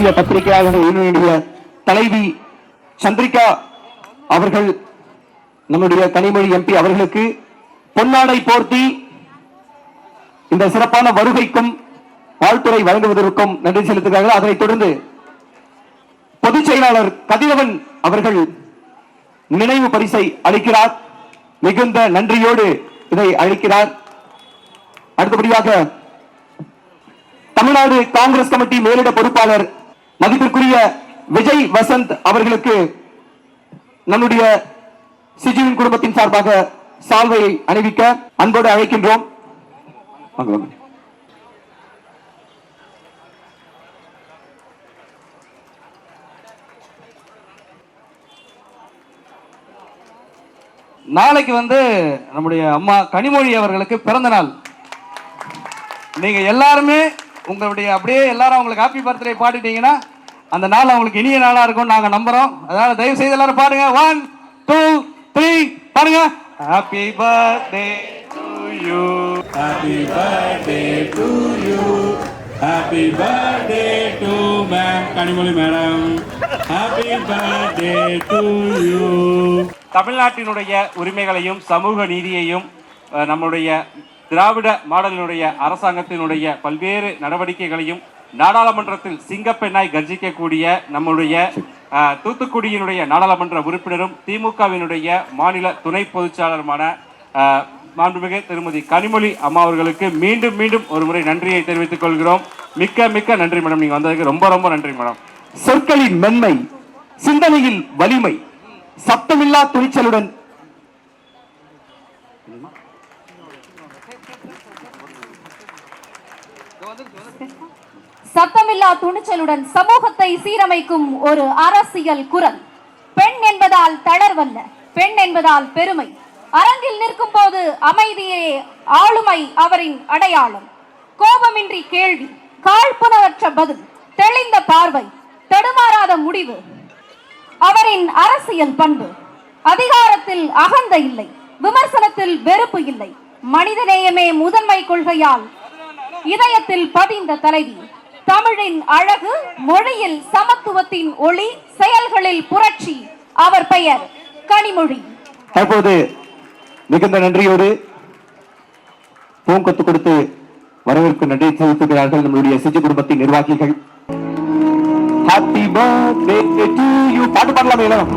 தேசிய பத்திரிகையாளர் யூனியனுடைய தலைவி சந்திரிகா அவர்கள், நம்முடைய கனிமொழி எம்பி அவர்களுக்கு பொன்னாடை போர்த்தி இந்த சிறப்பான வருகைக்கும் வாழ்த்துறை வழங்குவதற்கும் நன்றி செலுத்துகிறார்கள். அதனைத் தொடர்ந்து பொதுச் செயலாளர் கதிரவன் அவர்கள் நினைவு பரிசை அளிக்கிறார். மிகுந்த நன்றியோடு இதை அளிக்கிறார். அடுத்தபடியாக தமிழ்நாடு காங்கிரஸ் கமிட்டி மேலிட பொறுப்பாளர் மதிப்பிற்குரிய விஜய் வசந்த் அவர்களுக்கு நம்முடைய சிஜுவின் குடும்பத்தின் சார்பாக சால்வையை அணிவிக்க அன்போடு அழைக்கின்றோம். நாளைக்கு நம்முடைய அம்மா கனிமொழி அவர்களுக்கு பிறந்த நாள். நீங்க எல்லாருமே உங்களுடைய அப்படியே எல்லாரும் அவங்களுக்கு ஹாப்பி பர்த்டே பாடிட்டீங்கன்னா அந்த நாள் அவங்களுக்கு இனிய நாளா இருக்கும் நாங்க நம்புறோம். அதனால தயவு செய்து எல்லாரும் பாடுங்க. 1 2 3 பாடுங்க. Happy birthday to you, happy birthday to you, happy birthday to ma'am Kanimozhi madam, happy birthday to you. தமிழ்நாட்டினுடைய உரிமைகளையும் சமூக நீதியையும் நம்முடைய திராவிட மாடலினுடைய அரசாங்கத்தினுடைய பல்வேறு நடவடிக்கைகளையும் நாடாளுமன்றத்தில் சிங்கப்பெண்ணாய் கர்ஜிக்கக்கூடிய நம்முடைய தூத்துக்குடியினுடைய நாடாளுமன்ற உறுப்பினரும் திமுகவினுடைய மாநில துணை பொதுச்சாளருமான மாண்புமிகு திருமதி கனிமொழி அம்மா அவர்களுக்கு மீண்டும் மீண்டும் ஒரு முறை நன்றியை தெரிவித்துக் கொள்கிறோம். மிக்க மிக்க நன்றி மேடம், நீங்க வந்ததுக்கு ரொம்ப ரொம்ப நன்றி மேடம். சொற்களின் மென்மை, சிந்தனையில் வலிமை, சத்தமில்லா துணிச்சலுடன் சமூகத்தை சீரமைக்கும் ஒரு அரசியல் குரல். பெண் என்பதால் தளர்வல்ல, பெண் என்பதால் பெருமை. அரங்கில் நிற்கும் போது அமைதியே ஆளுமை அவரின் அடையாளம். கோபமின்றி கேள்வி, காழ்ப்புணர்வற்ற பதில், தெளிந்த பார்வை, தடுமாறாத முடிவு அவரின் அரசியல் பண்பு. அதிகாரத்தில் அகந்தை இல்லை, விமர்சனத்தில் வெறுப்பு இல்லை, மனிதநேயமே முதன்மை கொள்கையால் இதயத்தில் பதிந்த தலைவி. தமிழின் அழகு, மொழியில் சமத்துவத்தின் ஒளி, செயல்களில் புரட்சி. அவர் பெயர் கனிமொழி. தற்போது மிகுந்த நன்றியோடு பூங்கொத்து கொடுத்து வரவேற்பு நன்றி செலுத்துகிறார்கள் நம்முடைய சிஜு குடும்பத்தின் நிர்வாகிகள். Happy birthday to you. பாட்டு பாடலாமே எல்லாரும்.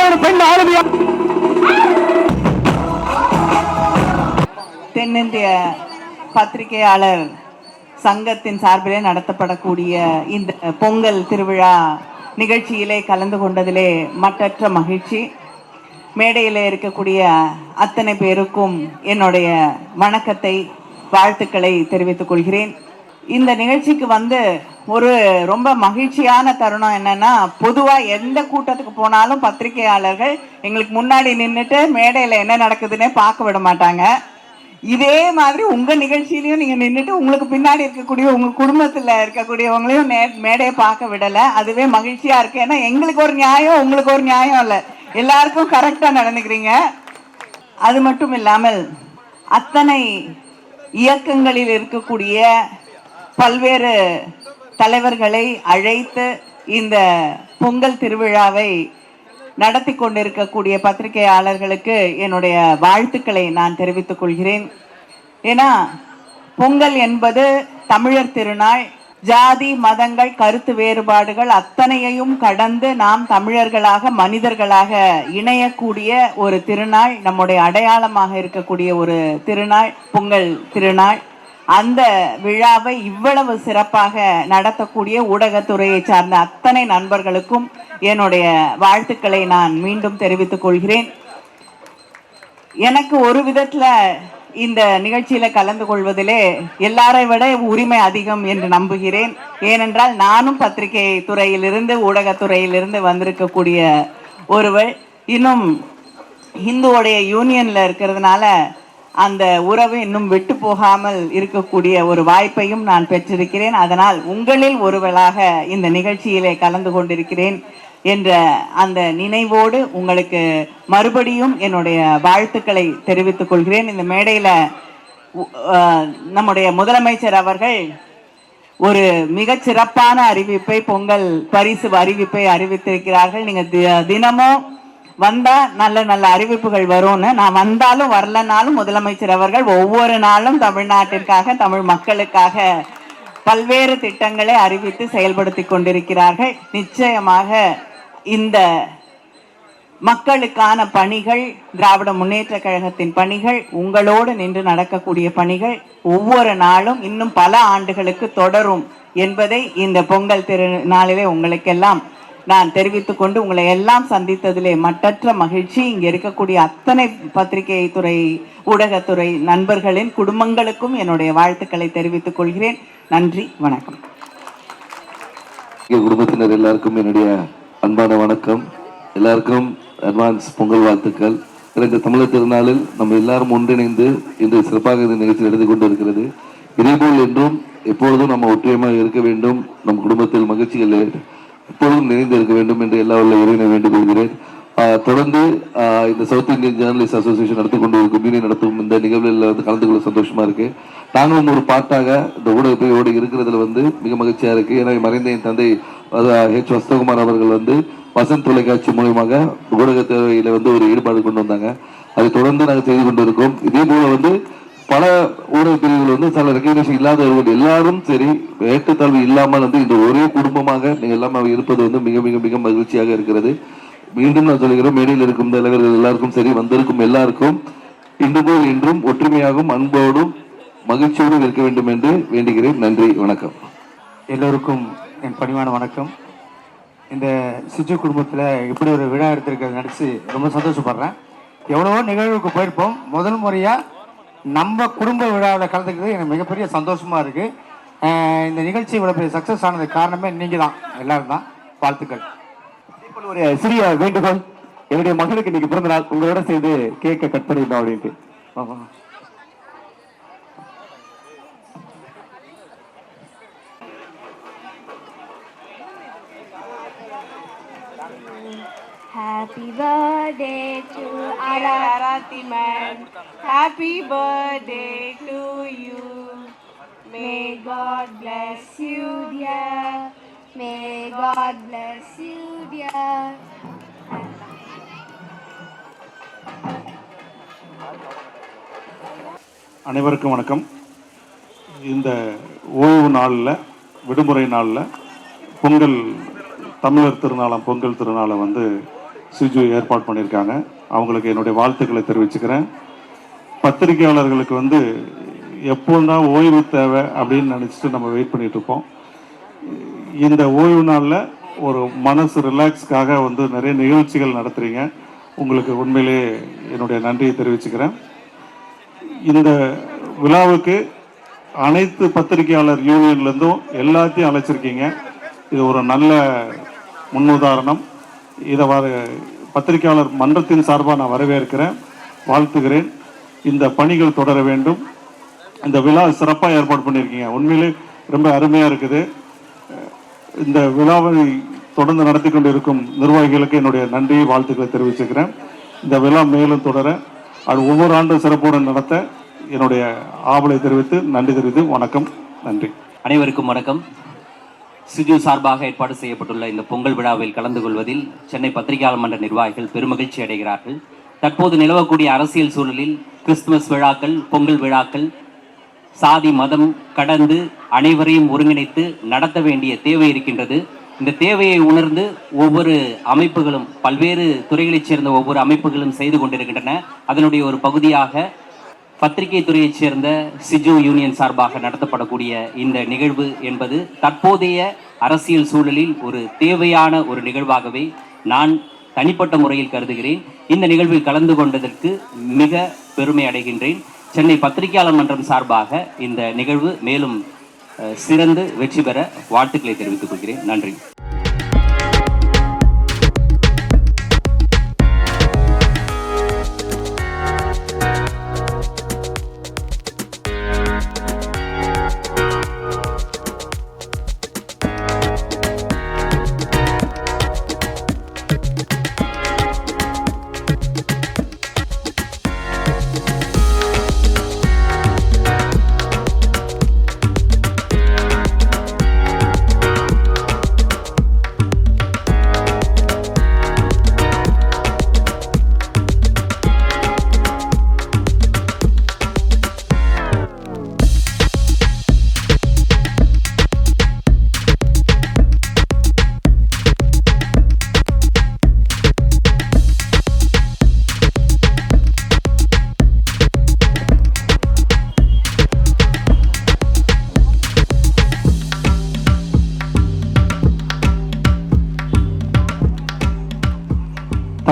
ஒரு பெண் ஆளுமையா தென்னிந்திய பத்திரிகையாளர் சங்கத்தின் சார்பிலே நடத்தப்படக்கூடிய இந்த பொங்கல் திருவிழா நிகழ்ச்சியிலே கலந்து கொண்டதிலே மற்றற்ற மகிழ்ச்சி. மேடையில் இருக்கக்கூடிய அத்தனை பேருக்கும் என்னுடைய வணக்கத்தை, வாழ்த்துக்களை தெரிவித்துக் கொள்கிறேன். இந்த நிகழ்ச்சிக்கு ஒரு ரொம்ப மகிழ்ச்சியான தருணம் என்னன்னா, பொதுவா எந்த கூட்டத்துக்கு போனாலும் பத்திரிகையாளர்கள் எங்களுக்கு முன்னாடி நின்றுட்டு மேடையில என்ன நடக்குதுன்னே பார்க்க விட மாட்டாங்க. இதே மாதிரி உங்க நிகழ்ச்சியிலையும் நீங்க நின்றுட்டு உங்களுக்கு பின்னாடி இருக்கக்கூடிய உங்க குடும்பத்துல இருக்கக்கூடியவங்களையும் மேடையை பார்க்க விடல. அதுவே மகிழ்ச்சியா இருக்கு. ஏன்னா எங்களுக்கு ஒரு நியாயம், உங்களுக்கு ஒரு நியாயம் இல்லை, எல்லாருக்கும் கரெக்டா நடந்துக்கிறீங்க. அது மட்டும் இல்லாமல் அத்தனை இயக்கங்களில் இருக்கக்கூடிய பல்வேறு தலைவர்களை அழைத்து இந்த பொங்கல் திருவிழாவை நடத்தி கொண்டிருக்கக்கூடிய பத்திரிகையாளர்களுக்கு என்னுடைய வாழ்த்துக்களை நான் தெரிவித்துக் கொள்கிறேன். ஏன்னா பொங்கல் என்பது தமிழர் திருநாள். ஜாதி மதங்கள் கருத்து வேறுபாடுகள் அத்தனையையும் கடந்து நாம் தமிழர்களாக மனிதர்களாக இணையக்கூடிய ஒரு திருநாள், நம்முடைய அடையாளமாக இருக்கக்கூடிய ஒரு திருநாள் பொங்கல் திருநாள். அந்த விழாவை இவ்வளவு சிறப்பாக நடத்தக்கூடிய ஊடகத்துறையை சார்ந்த அத்தனை நண்பர்களுக்கும் என்னுடைய வாழ்த்துக்களை நான் மீண்டும் தெரிவித்துக் கொள்கிறேன். எனக்கு ஒரு விதத்துல இந்த நிகழ்ச்சியில கலந்து கொள்வதிலே எல்லாரை விட உரிமை அதிகம் என்று நம்புகிறேன். ஏனென்றால் நானும் பத்திரிகை துறையிலிருந்து ஊடகத்துறையிலிருந்து வந்திருக்கக்கூடிய ஒருவர். இன்னும் ஹிந்துவோடைய யூனியன்ல இருக்கிறதுனால அந்த உறவு இன்னும் விட்டு போகாமல் இருக்கக்கூடிய ஒரு வாய்ப்பையும் நான் பெற்றிருக்கிறேன். அதனால் உங்களில் ஒருவராக இந்த நிகழ்ச்சியிலே கலந்து கொண்டிருக்கிறேன் என்ற அந்த நினைவோடு உங்களுக்கு மறுபடியும் என்னுடைய வாழ்த்துக்களை தெரிவித்துக் கொள்கிறேன். இந்த மேடையில நம்முடைய முதலமைச்சர் அவர்கள் ஒரு மிகச் சிறப்பான அறிவிப்பை, பொங்கல் பரிசு அறிவிப்பை அறிவித்திருக்கிறார்கள். நீங்க தினமும் வந்தா நல்ல நல்ல அறிவிப்புகள் வரும்னு. நான் வந்தாலும் வரலனாலும் முதலமைச்சர் அவர்கள் ஒவ்வொரு நாளும் தமிழ்நாட்டிற்காக, தமிழ் மக்களுக்காக பல்வேறு திட்டங்களை அறிவித்து செயல்படுத்தி கொண்டிருக்கிறார்கள். நிச்சயமாக இந்த மக்களுக்கான பணிகள், திராவிட முன்னேற்ற கழகத்தின் பணிகள், உங்களோடு நின்று நடக்கக்கூடிய பணிகள் ஒவ்வொரு நாளும் இன்னும் பல ஆண்டுகளுக்கு தொடரும் என்பதை இந்த பொங்கல் திருநாளிலே உங்களுக்கெல்லாம் நான் தெரிவித்துக் கொண்டு, உங்களை எல்லாம் சந்தித்ததிலே மட்டற்ற மகிழ்ச்சி. இங்கே இருக்கக்கூடிய அத்தனை பத்திரிகை துறை, ஊடகத்துறை நண்பர்களின் குடும்பங்களுக்கும் என்னுடைய வாழ்த்துக்களை தெரிவித்துக் கொள்கிறேன். நன்றி, வணக்கம். குடும்பத்தினர் எல்லாருக்கும் என்னுடைய அன்பான வணக்கம். எல்லாருக்கும் அட்வான்ஸ் பொங்கல் வாழ்த்துக்கள். இந்த தமிழர் திருநாளில் நம்ம எல்லாரும் ஒன்றிணைந்து இன்று சிறப்பாக இந்த நிகழ்ச்சியில் எடுத்துக் கொண்டிருக்கிறது. இதேபோல் என்றும் எப்பொழுதும் நம்ம ஒற்றுமையாக இருக்க வேண்டும். நம் குடும்பத்தில் மகிழ்ச்சிகள் எப்பொழுதும் நிறைந்து இருக்க வேண்டும் என்று எல்லா உள்ள இறைவனை வேண்டிக் கொள்கிறேன். தொடர்ந்து இந்த சவுத் இந்தியன் ஜேர்னலிஸ்ட் அசோசியேஷன் நடத்தி கொண்டு இருக்கும் யூனியன் நடத்தும் இந்த நிகழ்வில் வந்து கலந்து கொள்ள சந்தோஷமா இருக்கு. நாங்களும் ஒரு பாட்டாக இந்த ஊடகப்பையோடு இருக்கிறதுல வந்து மிக மகிழ்ச்சியா இருக்கு. ஏன்னா மறைந்த என் தந்தை ஹெச் வஸ்தகுமார் அவர்கள் வந்து வசந்த் தொலைக்காட்சி மூலமாக ஊடகத்துறையில வந்து ஒரு ஈடுபாடு கொண்டு வந்தாங்க. அதை தொடர்ந்து நாங்கள் செய்து கொண்டு இருக்கோம். இதே போல வந்து பல ஊடக பிரிவுகள் வந்து சில ரெகக்னேஷன் இல்லாதவர்கள் எல்லாரும் சரி, ஏற்றத்தாழ்வு இல்லாமல் வந்து இந்த ஒரே குடும்பமாக நீங்கள் எல்லாம் இருப்பது வந்து மிக மிக மிக மகிழ்ச்சியாக இருக்கிறது. மீண்டும் நான் சொல்கிறேன், மேடையில் இருக்கும் தலைவர்கள் எல்லாருக்கும் சரி, வந்திருக்கும் எல்லாருக்கும் இன்று போல் இன்றும் ஒற்றுமையாகவும் அன்போடும் மகிழ்ச்சியோடும் இருக்க வேண்டும் என்று வேண்டுகிறேன். நன்றி, வணக்கம். எல்லோருக்கும் என் பணிவான வணக்கம். இந்த சிஜு குடும்பத்தில் இப்படி ஒரு விழா எடுத்திருக்கிறது நினச்சி ரொம்ப சந்தோஷப்படுறேன். எவ்வளவோ நிகழ்வுக்கு போயிருப்போம், முதல் முறையாக நம்ம குடும்ப விழாவில் கலந்துக்கிறது எனக்கு மிகப்பெரிய சந்தோஷமாக இருக்குது. இந்த நிகழ்ச்சி இவ்வளோ பெரிய சக்ஸஸ் ஆனதுக்கு காரணமே நீங்கள் தான், எல்லாரும் தான். வாழ்த்துக்கள். ஒரு சிறிய வேண்டுகோள், என்னுடைய மகனுக்கு இன்னைக்கு பிறந்த நாள், உங்களோட சேர்ந்து கேக்க கட் பண்ணிடணும் அப்படின்ட்டு. Happy birthday to Arati man. Happy birthday to you. May God bless you, dear. May God bless you, dear. அனைவருக்கும் வணக்கம். இந்த ஓய்வு நாளில், விடுமுறை நாளில் பொங்கல், தமிழர் திருநாளாம் பொங்கல் திருநாளை வந்து சிஜு ஏற்பாடு பண்ணியிருக்காங்க. அவங்களுக்கு என்னுடைய வாழ்த்துக்களை தெரிவிச்சுக்கிறேன். பத்திரிகையாளர்களுக்கு வந்து எப்போதான் ஓய்வு தேவை அப்படின்னு நினச்சிட்டு நம்ம வெயிட் பண்ணிட்டு இருப்போம். இந்த ஓய்வு நாளில் ஒரு மனசு ரிலாக்ஸ்க்காக வந்து நிறைய நிகழ்ச்சிகள் நடத்துகிறீங்க. உங்களுக்கு உண்மையிலே என்னுடைய நன்றியை தெரிவிச்சுக்கிறேன். இந்த விழாவுக்கு அனைத்து பத்திரிகையாளர் யூனியன்லேருந்தும் எல்லாத்தையும் அழைச்சிருக்கீங்க. இது ஒரு நல்ல முன்னுதாரணம். இதை பத்திரிகையாளர் மன்றத்தின் சார்பாக நான் வரவேற்கிறேன், வாழ்த்துகிறேன். இந்த பணிகள் தொடர வேண்டும். இந்த விழா சிறப்பாக ஏற்பாடு பண்ணியிருக்கீங்க, உண்மையிலே ரொம்ப அருமையாக இருக்குது. இந்த விழாவை தொடர்ந்து நடத்தி கொண்டு இருக்கும் நிர்வாகிகளுக்கு என்னுடைய நன்றியை, வாழ்த்துக்களை தெரிவிச்சுக்கிறேன். இந்த விழா மேலும் தொடர, அது ஒவ்வொரு ஆண்டும் சிறப்புடன் நடத்த என்னுடைய ஆவலை தெரிவித்து நன்றி தெரிவித்து வணக்கம். நன்றி. அனைவருக்கும் வணக்கம். சிஜு சார்பாக ஏற்பாடு செய்யப்பட்டுள்ள இந்த பொங்கல் விழாவில் கலந்து கொள்வதில் சென்னை பத்திரிகையாளர் மன்ற நிர்வாகிகள் பெருமகிழ்ச்சி அடைகிறார்கள். தற்போது நிலவக்கூடிய அரசியல் சூழலில் கிறிஸ்துமஸ் விழாக்கள், பொங்கல் விழாக்கள் சாதி மதம் கடந்து அனைவரையும் ஒருங்கிணைத்து நடத்த வேண்டிய தேவை இருக்கின்றது. இந்த தேவையை உணர்ந்து ஒவ்வொரு அமைப்புகளும், பல்வேறு துறைகளைச் சேர்ந்த ஒவ்வொரு அமைப்புகளும் செய்து கொண்டிருக்கின்றன. அதனுடைய ஒரு பகுதியாக பத்திரிகை துறையைச் சேர்ந்த சிஜு யூனியன் சார்பாக நடத்தப்படக்கூடிய இந்த நிகழ்வு என்பது தற்போதைய அரசியல் சூழலில் ஒரு தேவையான ஒரு நிகழ்வாகவே நான் தனிப்பட்ட முறையில் கருதுகிறேன். இந்த நிகழ்வில் கலந்து கொண்டதற்கு மிக பெருமை அடைகின்றேன். சென்னை பத்திரிகையாளர் மன்றம் சார்பாக இந்த நிகழ்வு மேலும் சிறந்து வெற்றி பெற வாழ்த்துக்களை தெரிவித்துக் கொள்கிறேன். நன்றி.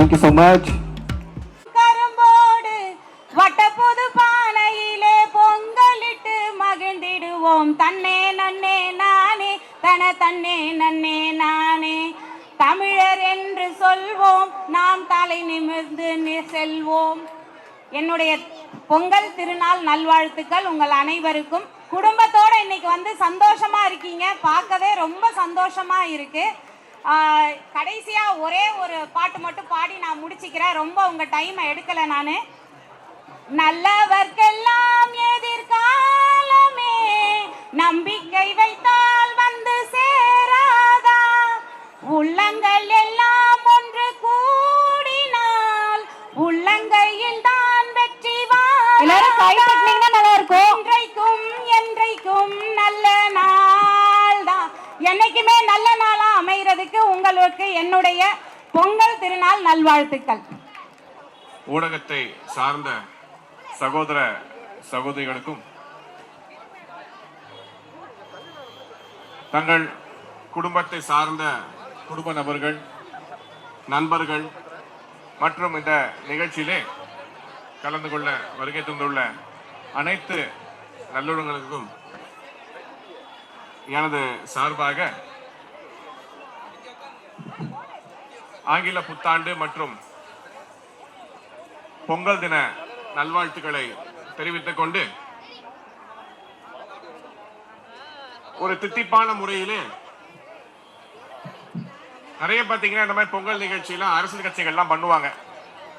Thank you so much. கரும்போடு வட்டப்புது பானையிலே பொங்கலிட்டு மகிழ்ந்திடுவோம். தன்னே நன்னே நானே தன தன்னே நன்னே நானே. தமிழர் என்று சொல்வோம், நாம் தலை நிமிர்ந்து செல்வோம். என்னுடைய பொங்கல் திருநாள் நல்வாழ்த்துக்கள் உங்கள் அனைவருக்கும். குடும்பத்தோட இன்னைக்கு வந்து சந்தோஷமா இருக்கீங்க, பார்க்கவே ரொம்ப சந்தோஷமா இருக்கு. கடைசியா ஒரே ஒரு பாட்டு மட்டும் பாடி நான் முடிச்சுக்கிறேன். ரொம்ப உங்க டைமை எடுக்கல நானு. நல்லவர்க்கெல்லாம் எதிர்காலமே நம்பிக்கை வைத்தால் வந்து சேராதா, உள்ளங்கள் எல்லாம் ஒன்று கூடினால் உள்ளங்கையில் தான் வெற்றி என்றைக்கும் என்றைக்கும் நல்ல நாள் தான். என்னைக்குமே நல்ல நாளா அமைகிறதுக்கு உங்களுக்கு என்னுடைய பொங்கல் திருநாள் நல்வாழ்த்துக்கள். ஊடகத்தை சார்ந்த சகோதர சகோதரிகளுக்கும் தங்கள் குடும்பத்தை சார்ந்த குடும்ப நபர்கள், நண்பர்கள் மற்றும் இந்த நிகழ்ச்சியிலே கலந்து கொள்ள வருகை தந்துள்ள அனைத்து நல்லுள்ளங்களுக்கும் எனது சார்பாக ஆங்கில புத்தாண்டு மற்றும் பொங்கல் தின நல்வாழ்த்துக்களை தெரிவித்துக் கொண்டு ஒரு தித்திப்பான முறையிலே நிறைய பார்த்தீங்கன்னா இந்த மாதிரி பொங்கல் நிகழ்ச்சியெல்லாம் அரசியல் கட்சிகள்லாம் பண்ணுவாங்க.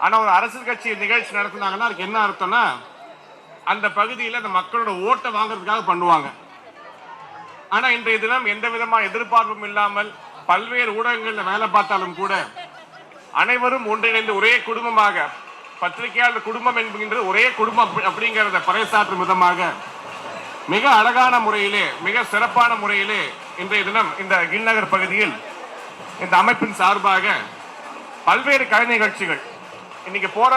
ஆனால் ஒரு அரசியல் கட்சி நிகழ்ச்சி நடத்தினாங்கன்னா அதுக்கு என்ன அர்த்தம்னா அந்த பகுதியில் அந்த மக்களோட ஓட்டை வாங்குறதுக்காக பண்ணுவாங்க. ஆனால் இன்றைய தினம் எந்த விதமான எதிர்பார்ப்பும் இல்லாமல் பல்வேறு ஊடகங்களில் வேலை பார்த்தாலும் கூட அனைவரும் ஒன்றிணைந்து ஒரே குடும்பமாக, பத்திரிகையாளர் குடும்பம் என்கின்ற ஒரே குடும்பம் அப்படிங்கிறத பறைசாற்றும் விதமாக மிக அழகான முறையிலே, மிக சிறப்பான முறையிலே இன்றைய தினம் இந்த கில்நகர் பகுதியில் இந்த அமைப்பின் சார்பாக பல்வேறு கலை நிகழ்ச்சிகள் இன்னைக்கு போற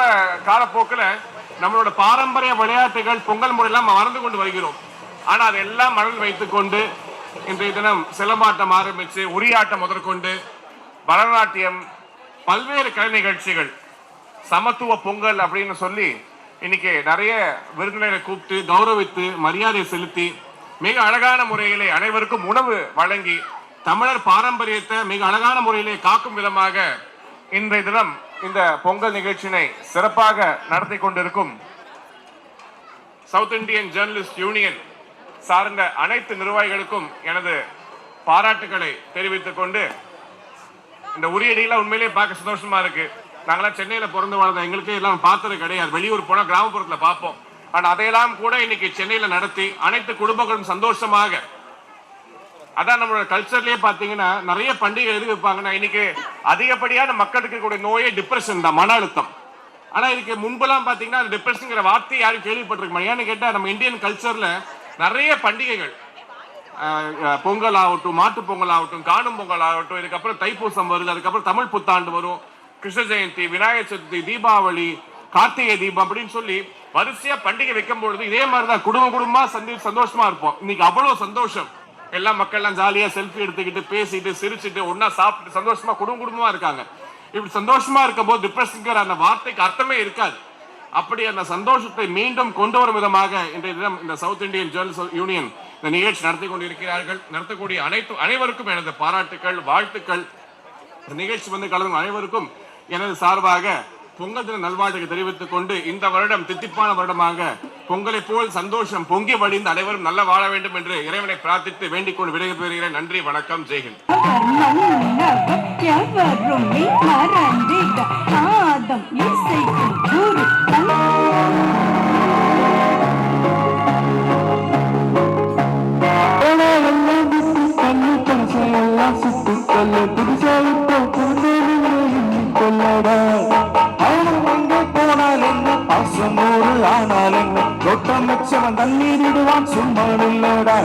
காலப்போக்கில் நம்மளோட பாரம்பரிய விளையாட்டுகள் பொங்கல் முறையெல்லாம் மறந்து கொண்டு வருகிறோம். ஆனால் அதெல்லாம் மனதில் வைத்துக் கொண்டு இன்றைய தினம் சிலம்பாட்டம் ஆரம்பித்து உரியாட்டம் முதற்கொண்டு பரதநாட்டியம், பல்வேறு கலை நிகழ்ச்சிகள், சமத்துவ பொங்கல் அப்படின்னு சொல்லி இன்னைக்கு நிறைய விருந்தினரை கூப்பிட்டு கௌரவித்து மரியாதை செலுத்தி மிக அழகான முறையிலே அனைவருக்கும் உணவு வழங்கி தமிழர் பாரம்பரியத்தை மிக அழகான முறையிலே காக்கும் விதமாக இன்றைய தினம் இந்த பொங்கல் நிகழ்ச்சியினை சிறப்பாக நடத்தி கொண்டிருக்கும் சவுத் இந்தியன் ஜேர்னலிஸ்ட் யூனியன் சார்ந்த அனைத்து நிர்வாகிகளுக்கும் எனது பாராட்டுகளை தெரிவித்துக் கொண்டு இந்த உரியடியெல்லாம் உண்மையிலேயே பார்க்க சந்தோஷமா இருக்கு. நாங்களாம் சென்னையில பிறந்து வாழ்ந்த எங்களுக்கு எல்லாம் பார்த்தது கிடையாது. வெளியூர் போனால் கிராமப்புறத்தில் பார்ப்போம். ஆனால் அதையெல்லாம் கூட இன்னைக்கு சென்னையில நடத்தி அனைத்து குடும்பங்களும் சந்தோஷமாக, அதான் நம்மளோட கல்ச்சர்லயே பாத்தீங்கன்னா நிறைய பண்டிகை எது வைப்பாங்கன்னா இன்னைக்கு அதிகப்படியான மக்களுக்கு இருக்கக்கூடிய நோயே டிப்ரெஷன் தான், மன அழுத்தம். ஆனா இதுக்கு முன்பெல்லாம் பாத்தீங்கன்னா டிப்ரெஷன்ங்கிற வார்த்தை யாரும் கேள்விப்பட்டிருக்க மாட்டேன். ஏன்னு கேட்டா நம்ம இந்தியன் கல்ச்சர்ல நிறைய பண்டிகைகள், பொங்கல் ஆகட்டும், மாட்டு பொங்கல் ஆகட்டும், காணும் பொங்கல் ஆகட்டும், இதுக்கப்புறம் தைப்பூசம் வருது, அதுக்கப்புறம் தமிழ் புத்தாண்டு வரும், கிருஷ்ண ஜெயந்தி, விநாயகர் சதுர்த்தி, தீபாவளி, கார்த்திகை தீபம் அப்படின்னு சொல்லி வரிசையா பண்டிகை வைக்கும் பொழுது இதே மாதிரிதான் குடும்பமா சந்தோஷமா இருப்போம். இன்னைக்கு அவ்வளவு சந்தோஷம். எல்லா மக்கள்லாம் ஜாலியா செல்ஃபி எடுத்துக்கிட்டு பேசிட்டு சிரிச்சுட்டு ஒன்னா சாப்பிட்டு சந்தோஷமா குடும்பமா இருக்காங்க. இப்படி சந்தோஷமா இருக்கும் போது டிப்ரெஷன்ங்கிற அந்த வார்த்தைக்கு அர்த்தமே இருக்காது. அப்படி அந்த சந்தோஷத்தை மீண்டும் கொண்டு வரும் விதமாக இன்றைய தினம் இந்த சவுத் இந்தியன் ஜேர்னலிஸ்ட் யூனியன் இந்த நிகழ்ச்சி நடத்தி கொண்டிருக்கிறார்கள். நடத்தக்கூடிய அனைவருக்கும் எனது பாராட்டுக்கள், வாழ்த்துக்கள். நிகழ்ச்சி வந்து கலந்து அனைவருக்கும் எனது சார்பாக பொங்கல் தின நல்வாழ்த்துக்களை தெரிவித்துக் கொண்டு இந்த வருடம் தித்திப்பான வருடமாக பொங்கலை போல் சந்தோஷம் பொங்கி வழிந்து அனைவரும் நல்ல வாழ வேண்டும் என்று இறைவனை பிரார்த்தித்து வேண்டிக் கொண்டு விடைபெறுகிறேன். நன்றி, வணக்கம், ஜெய்ஹிந்த். ஆனாலும் தண்ணீரிடுவான் சும்மா இல்லடா.